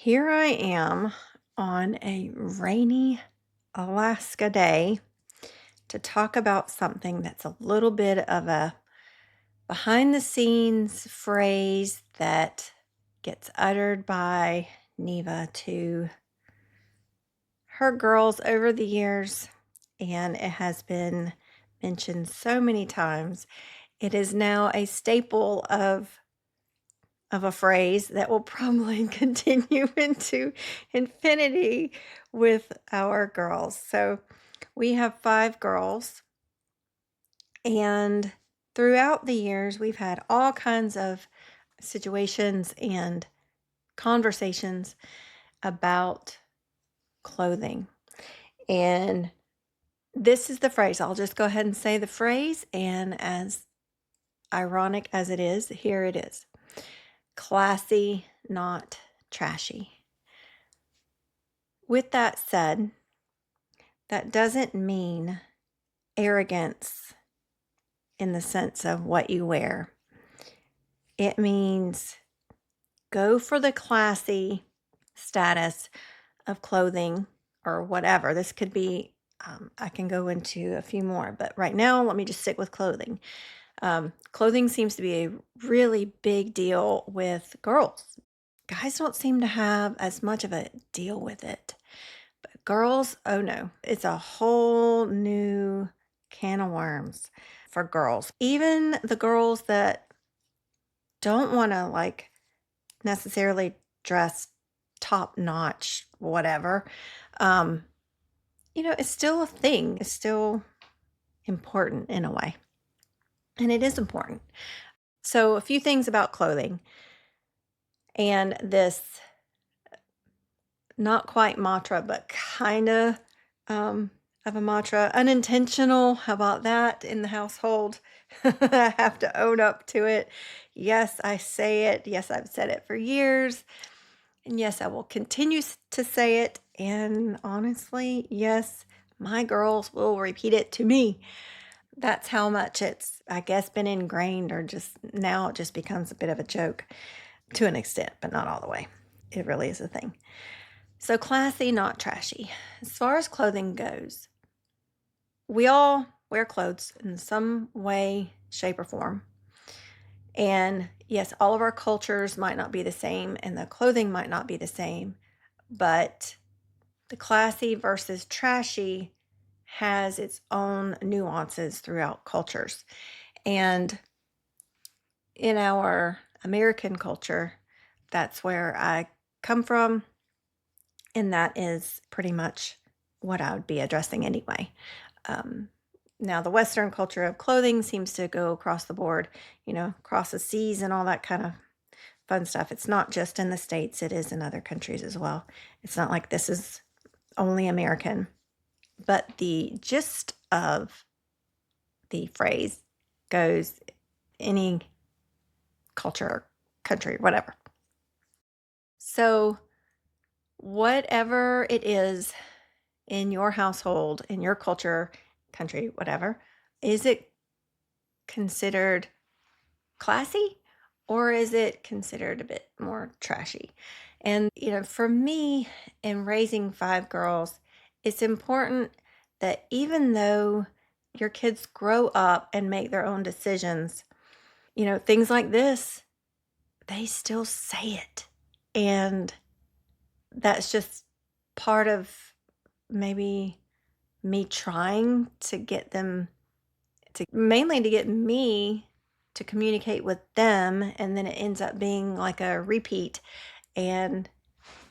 Here I am on a rainy Alaska day to talk about something that's a little bit of a behind the scenes phrase that gets uttered by Neva to her girls over the years, and it has been mentioned so many times. It is now a staple of a phrase that will probably continue into infinity with our girls. So we have 5 girls, and throughout the years, we've had all kinds of situations and conversations about clothing. And this is the phrase. I'll just go ahead and say the phrase, and as ironic as it is, here it is. Classy, not trashy. With that said, that doesn't mean arrogance in the sense of what you wear. It means go for the classy status of clothing or whatever. This could be, I can go into a few more, but right now, let me just stick with clothing. Clothing seems to be a really big deal with girls. Guys don't seem to have as much of a deal with it. But girls, oh no, it's a whole new can of worms for girls. Even the girls that don't want to necessarily dress top notch, whatever, um, it's still a thing. It's still important in a way. And it is important. So, a few things about clothing and this not quite mantra, but kinda, of a mantra. Unintentional, how about that in the household? I have to own up to it. Yes, I say it. Yes, I've said it for years. And yes, I will continue to say it. And honestly, yes, my girls will repeat it to me. That's how much it's, I guess, been ingrained, or just now it just becomes a bit of a joke to an extent, but not all the way. It really is a thing. So classy, not trashy. As far as clothing goes, we all wear clothes in some way, shape, or form. And yes, all of our cultures might not be the same and the clothing might not be the same, but the classy versus trashy has its own nuances throughout cultures. And in our American culture, that's where I come from. And that is pretty much what I would be addressing anyway. Um, Now, the Western culture of clothing seems to go across the board, across the seas and all that kind of fun stuff. It's not just in the States, it is in other countries as well. It's not like this is only American. But the gist of the phrase goes any culture, country, whatever. So, whatever it is in your household, in your culture, country, whatever, is it considered classy or is it considered a bit more trashy? And, for me, in raising 5 girls, it's important that even though your kids grow up and make their own decisions, things like this, they still say it. And that's just part of maybe me trying to get them to mainly to get me to communicate with them, and then it ends up being like a repeat, and,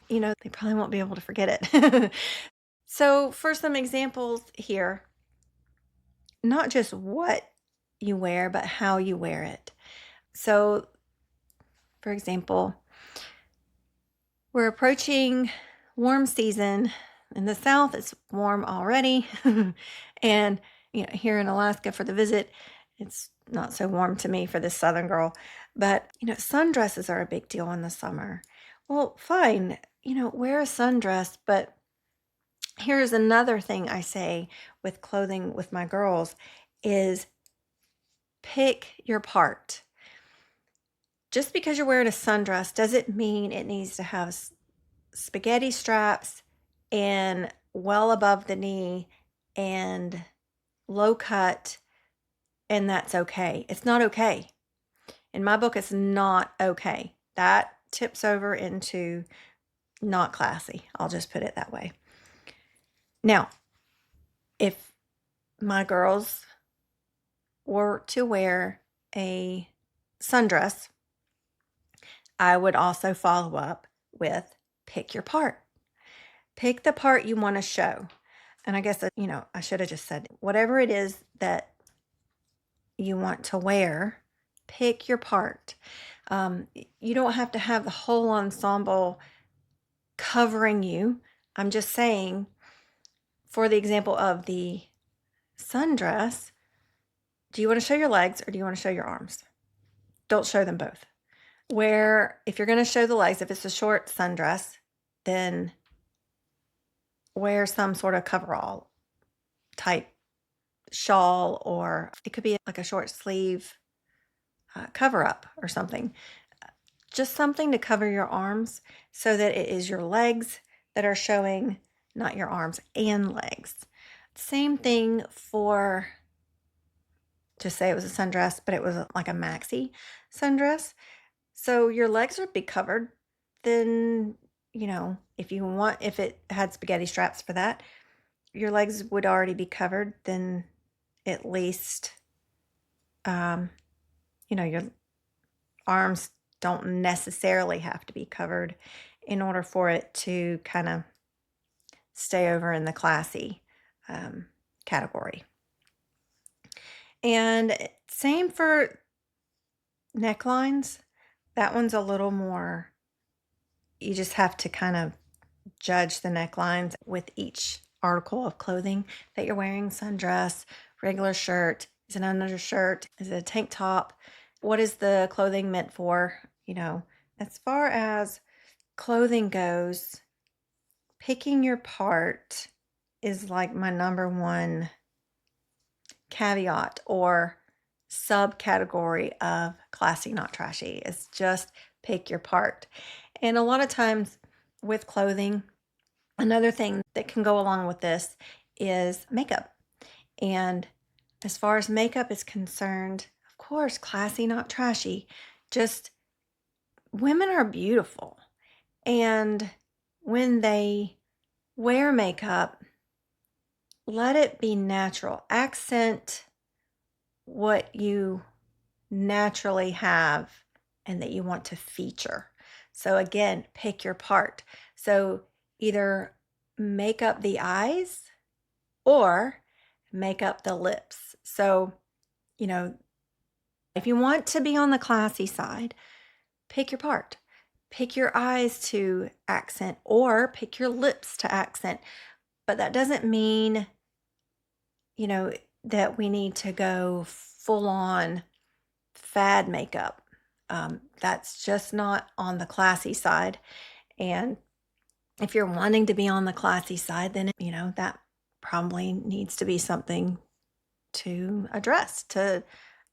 they probably won't be able to forget it. So, for some examples here, not just what you wear, but how you wear it. So, for example, we're approaching warm season. In the South, it's warm already. And, here in Alaska for the visit, it's not so warm to me for this Southern girl. But, sundresses are a big deal in the summer. Well, fine, wear a sundress. But here's another thing I say with clothing with my girls is pick your part. Just because you're wearing a sundress doesn't mean it needs to have spaghetti straps and well above the knee and low cut, and that's okay. It's not okay. In my book, it's not okay. That tips over into not classy. I'll just put it that way. Now, if my girls were to wear a sundress, I would also follow up with pick your part. Pick the part you want to show. And I guess that, I should have just said whatever it is that you want to wear, pick your part. You don't have to have the whole ensemble covering you. I'm just saying, for the example of the sundress, do you want to show your legs or do you want to show your arms? Don't show them both. If you're going to show the legs, if it's a short sundress, then wear some sort of coverall type shawl, or it could be like a short sleeve cover up or something. Just something to cover your arms so that it is your legs that are showing, not your arms and legs. Same thing for, just say it was a sundress, but it was like a maxi sundress. So your legs would be covered. Then, if it had spaghetti straps for that, your legs would already be covered. Then at least, your arms don't necessarily have to be covered in order for it to kind of stay over in the classy category. And same for necklines. That one's a little more, you just have to kind of judge the necklines with each article of clothing that you're wearing. Sundress, regular shirt, is it an undershirt, is it a tank top? What is the clothing meant for? As far as clothing goes, picking your part is like my number one caveat or subcategory of classy, not trashy. It's just pick your part. And a lot of times with clothing, another thing that can go along with this is makeup. And as far as makeup is concerned, of course, classy, not trashy. Just women are beautiful. And when they wear makeup, let it be natural. Accent what you naturally have and that you want to feature. So again, pick your part. So either make up the eyes or make up the lips. So, if you want to be on the classy side, pick your part. Pick your eyes to accent or pick your lips to accent. But that doesn't mean, that we need to go full on fad makeup. That's just not on the classy side. And if you're wanting to be on the classy side, then, that probably needs to be something to address, to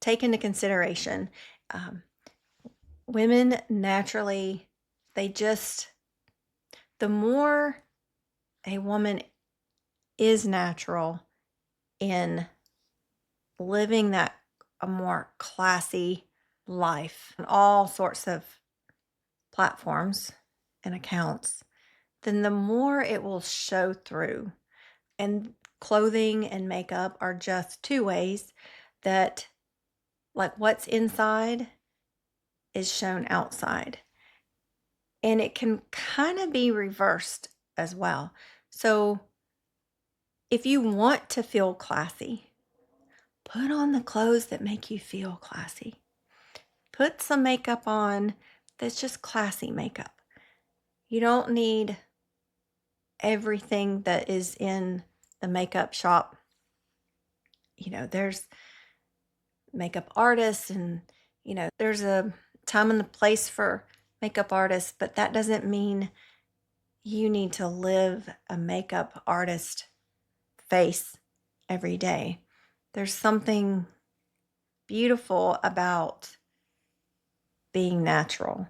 take into consideration. Women naturally, the more a woman is natural in living a more classy life on all sorts of platforms and accounts, then the more it will show through. And clothing and makeup are just two ways that, like, what's inside is shown outside. And it can kind of be reversed as well. So if you want to feel classy, put on the clothes that make you feel classy. Put some makeup on that's just classy makeup. You don't need everything that is in the makeup shop. There's makeup artists and, there's a time and a place for makeup artists, but that doesn't mean you need to live a makeup artist face every day. There's something beautiful about being natural.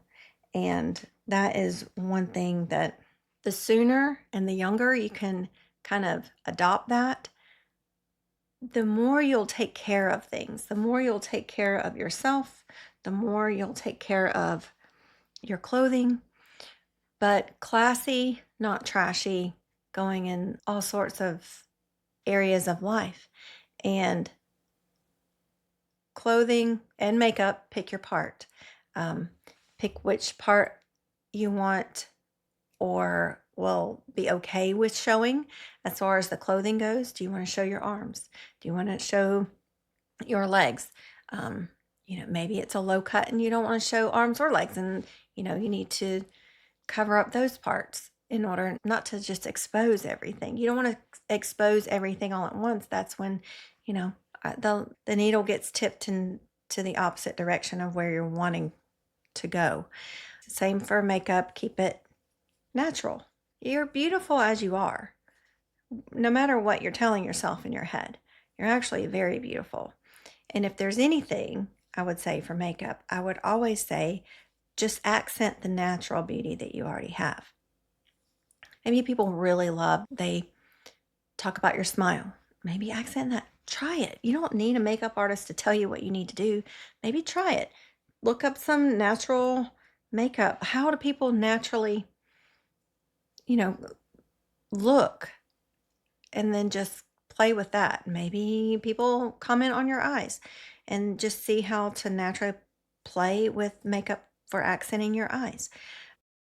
And that is one thing that The sooner and the younger you can kind of adopt that, the more you'll take care of things, the more you'll take care of yourself, the more you'll take care of your clothing. But classy, not trashy, going in all sorts of areas of life. And clothing and makeup, pick your part. Um, Pick which part you want or will be okay with showing as far as the clothing goes. Do you want to show your arms? Do you want to show your legs? Um, maybe it's a low cut and you don't want to show arms or legs, and you need to cover up those parts in order not to just expose everything. You don't want to expose everything all at once. That's when, the needle gets tipped into the opposite direction of where you're wanting to go. Same for makeup. Keep it natural. You're beautiful as you are. No matter what you're telling yourself in your head, you're actually very beautiful. And if there's anything I would say for makeup, I would always say just accent the natural beauty that you already have. Maybe people really love, they talk about your smile. Maybe accent that. Try it. You don't need a makeup artist to tell you what you need to do. Maybe try it. Look up some natural makeup. How do people naturally, you know, look? And then just play with that. Maybe people comment on your eyes and just see how to naturally play with makeup for accenting your eyes.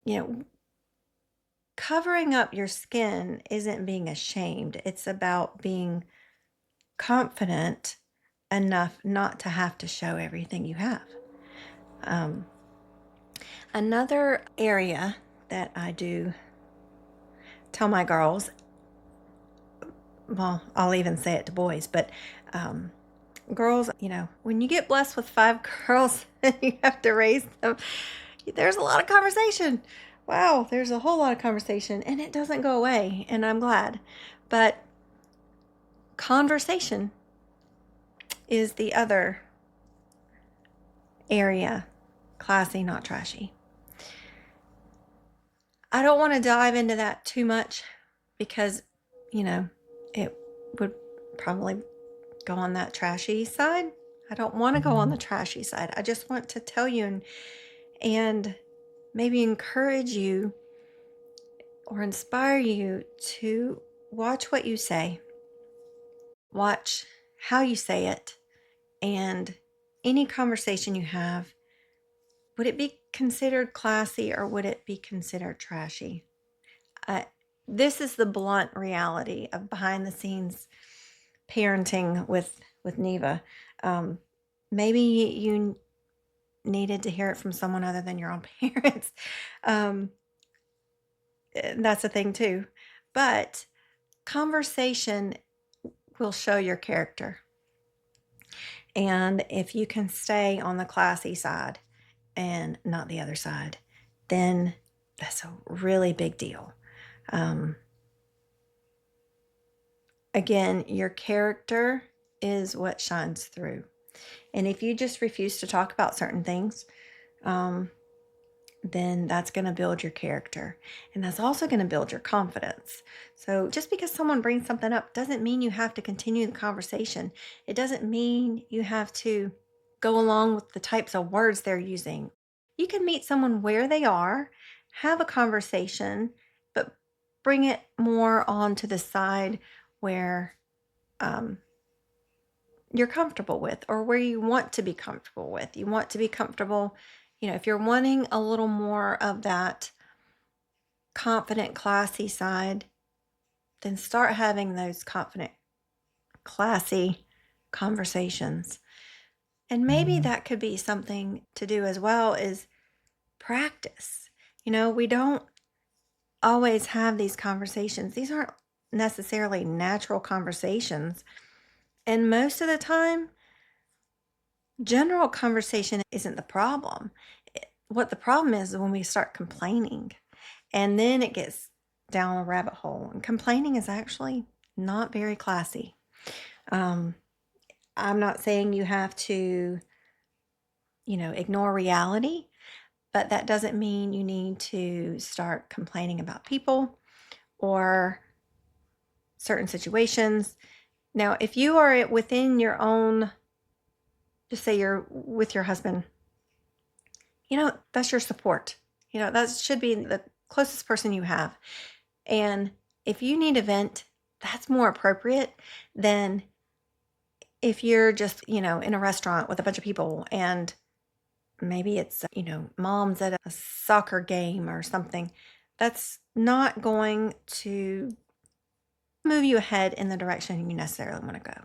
You know, covering up your skin isn't being ashamed. It's about being confident enough not to have to show everything you have. Um, Another area that I do tell my girls, well, I'll even say it to boys, but girls, when you get blessed with 5 girls and you have to raise them, there's a lot of conversation. Wow, there's a whole lot of conversation, and it doesn't go away, and I'm glad. But conversation is the other area, classy, not trashy. I don't want to dive into that too much because, it would probably go on that trashy side. I don't want to go on the trashy side. I just want to tell you and maybe encourage you or inspire you to watch what you say, watch how you say it, and any conversation you have, would it be considered classy or would it be considered trashy? Uh, this is the blunt reality of behind the scenes parenting with Neva. Um, Maybe you needed to hear it from someone other than your own parents. Um, that's a thing too. But conversation will show your character. And if you can stay on the classy side and not the other side, then that's a really big deal. Um, Again, your character is what shines through. And if you just refuse to talk about certain things, um, then that's going to build your character. And that's also going to build your confidence. So just because someone brings something up doesn't mean you have to continue the conversation. It doesn't mean you have to go along with the types of words they're using. You can meet someone where they are, have a conversation, but bring it more onto the side where um, you're comfortable with or where you want to be comfortable with. You want to be comfortable, if you're wanting a little more of that confident, classy side, then start having those confident, classy conversations. And maybe that could be something to do as well is practice. We don't always have these conversations. These aren't necessarily natural conversations. And most of the time, general conversation isn't the problem. What the problem is when we start complaining, and then it gets down a rabbit hole. And complaining is actually not very classy. Um, I'm not saying you have to, ignore reality, but that doesn't mean you need to start complaining about people or certain situations. Now, if you are within your own, just say you're with your husband, that's your support. That should be the closest person you have. And if you need a vent, that's more appropriate than if you're just, in a restaurant with a bunch of people and maybe it's, mom's at a soccer game or something. That's not going to move you ahead in the direction you necessarily want to go.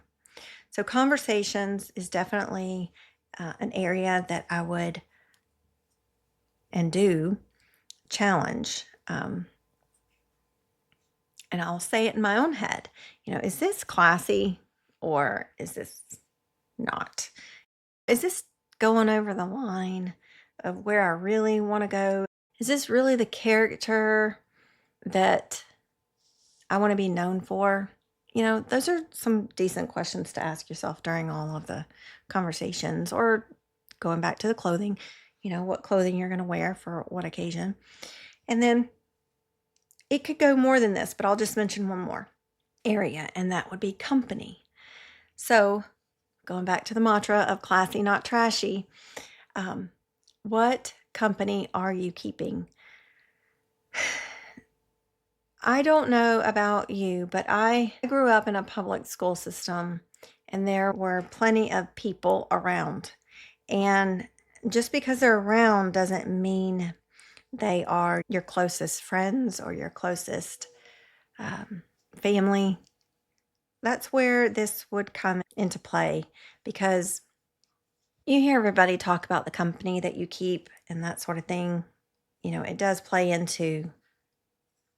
So, conversations is definitely an area that I would and do challenge. And I'll say it in my own head, is this classy or is this not? Is this going over the line of where I really want to go? Is this really the character that I want to be known for? Those are some decent questions to ask yourself during all of the conversations, or going back to the clothing, what clothing you're going to wear for what occasion. And then it could go more than this, but I'll just mention one more area, and that would be company. So, going back to the mantra of classy, not trashy, what company are you keeping? I don't know about you, but I grew up in a public school system and there were plenty of people around. And just because they're around doesn't mean they are your closest friends or your closest family. That's where this would come into play, because you hear everybody talk about the company that you keep and that sort of thing. It does play into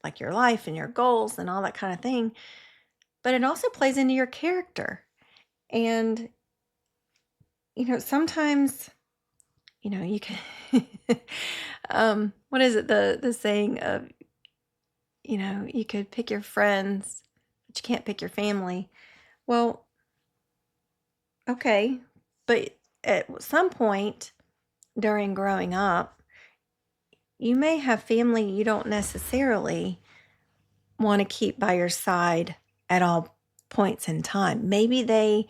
like your life and your goals and all that kind of thing, but it also plays into your character. And, sometimes, you can, what is it? The saying of, you could pick your friends, but you can't pick your family. Well, okay. But at some point during growing up, you may have family you don't necessarily want to keep by your side at all points in time. Maybe they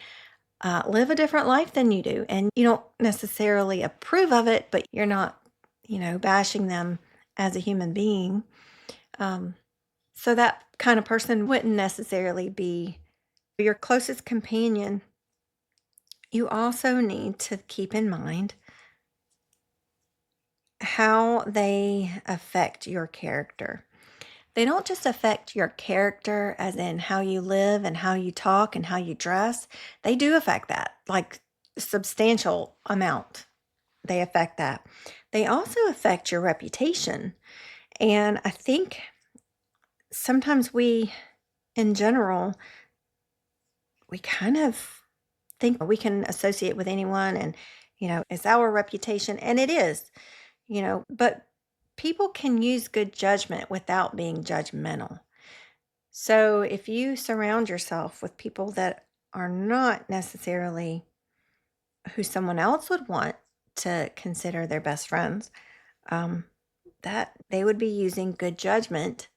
live a different life than you do, and you don't necessarily approve of it, but you're not, bashing them as a human being. So that kind of person wouldn't necessarily be your closest companion. You also need to keep in mind how they affect your character. They don't just affect your character as in how you live and how you talk and how you dress. They do affect that, like substantial amount. They affect that. They also affect your reputation. And I think sometimes we, in general, we kind of think we can associate with anyone and, it's our reputation. And it is, but people can use good judgment without being judgmental. So if you surround yourself with people that are not necessarily who someone else would want to consider their best friends, um, that they would be using good judgment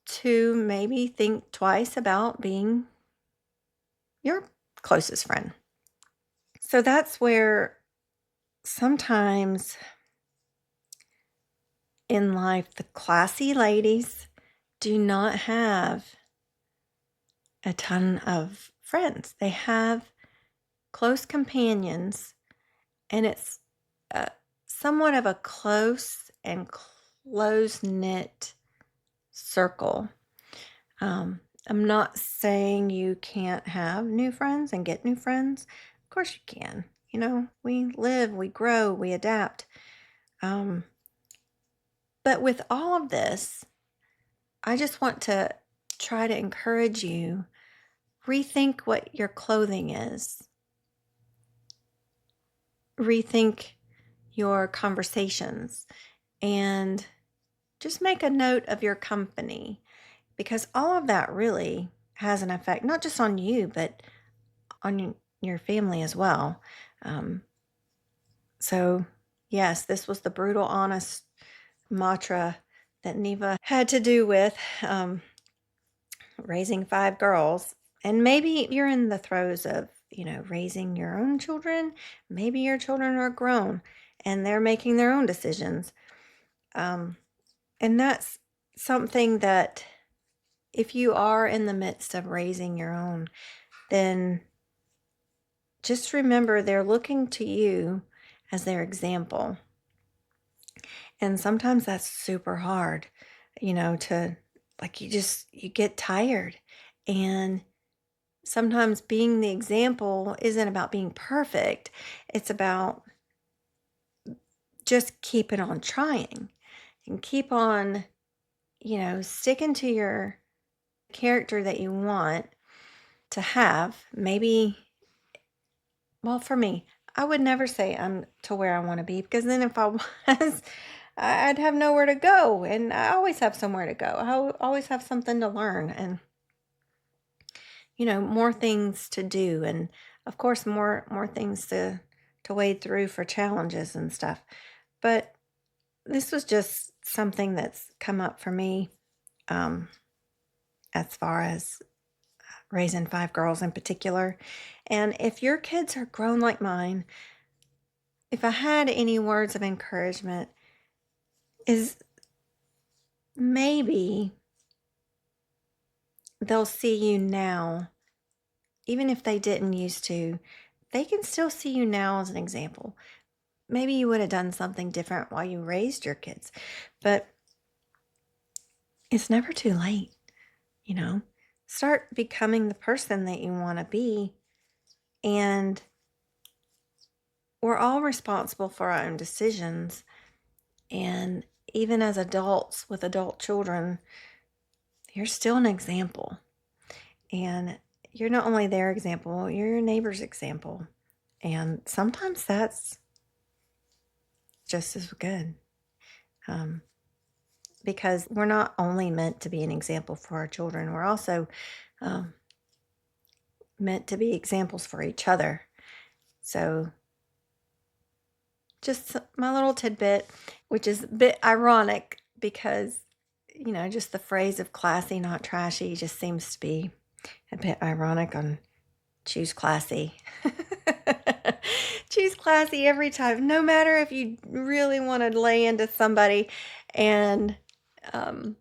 to maybe think twice about being your closest friend. So that's where sometimes in life, the classy ladies do not have a ton of friends. They have close companions, and it's uh, somewhat of a close and close knit circle. I'm not saying you can't have new friends and get new friends. Of course you can. We live, we grow, we adapt. Um, but with all of this, I just want to try to encourage you, rethink what your clothing is. Rethink your conversations and just make a note of your company, because all of that really has an effect, not just on you, but on your family as well. Um, so Yes, this was the brutal, honest mantra that Neva had to do with raising 5 girls. And maybe you're in the throes of, raising your own children. Maybe your children are grown and they're making their own decisions. Um, and that's something that if you are in the midst of raising your own, then just remember they're looking to you as their example. And sometimes that's super hard, to like you get tired. And sometimes being the example isn't about being perfect. It's about just keeping on trying and keep on, sticking to your character that you want to have. Maybe, well, for me, I would never say I'm to where I want to be because then if I was, I'd have nowhere to go. And I always have somewhere to go. Always have something to learn and, more things to do. And of course, more things to wade through for challenges and stuff. But this was just something that's come up for me um, as far as raising 5 girls in particular. And if your kids are grown like mine, if I had any words of encouragement, is maybe they'll see you now, even if they didn't used to, they can still see you now as an example. Maybe you would have done something different while you raised your kids, but it's never too late, you know? Start becoming the person that you want to be. And we're all responsible for our own decisions. And even as adults with adult children, you're still an example. And you're not only their example, you're your neighbor's example. And sometimes that's just as good. Um, because we're not only meant to be an example for our children, we're also um, meant to be examples for each other. So, just my little tidbit, which is a bit ironic because, just the phrase of classy, not trashy, just seems to be a bit ironic on choose classy. Choose classy every time, no matter if you really want to lay into somebody. And, um,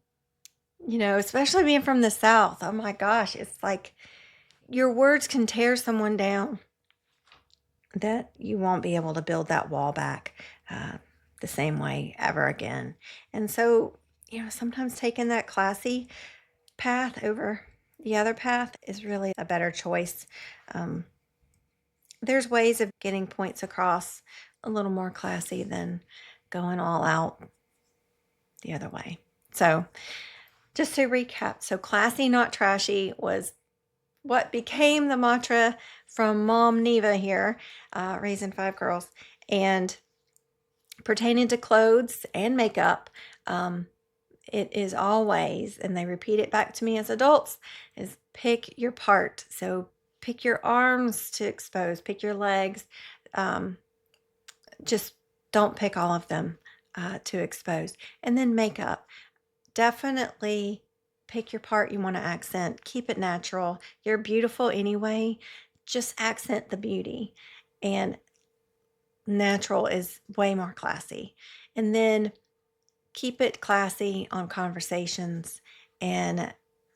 especially being from the South, oh my gosh, it's like your words can tear someone down that you won't be able to build that wall back the same way ever again. And so, sometimes taking that classy path over the other path is really a better choice. Um, there's ways of getting points across a little more classy than going all out the other way. So, just to recap, so classy, not trashy was what became the mantra from Mom Neva here, raising 5 girls. And pertaining to clothes and makeup, it is always, and they repeat it back to me as adults, is pick your part. So pick your arms to expose, pick your legs. Um, just don't pick all of them to expose. And then makeup. Definitely pick your part you want to accent. Keep it natural. You're beautiful anyway. Just accent the beauty. And natural is way more classy. And then keep it classy on conversations and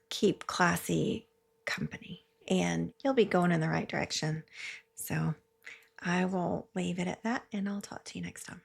keep classy company. And you'll be going in the right direction. So I will leave it at that and I'll talk to you next time.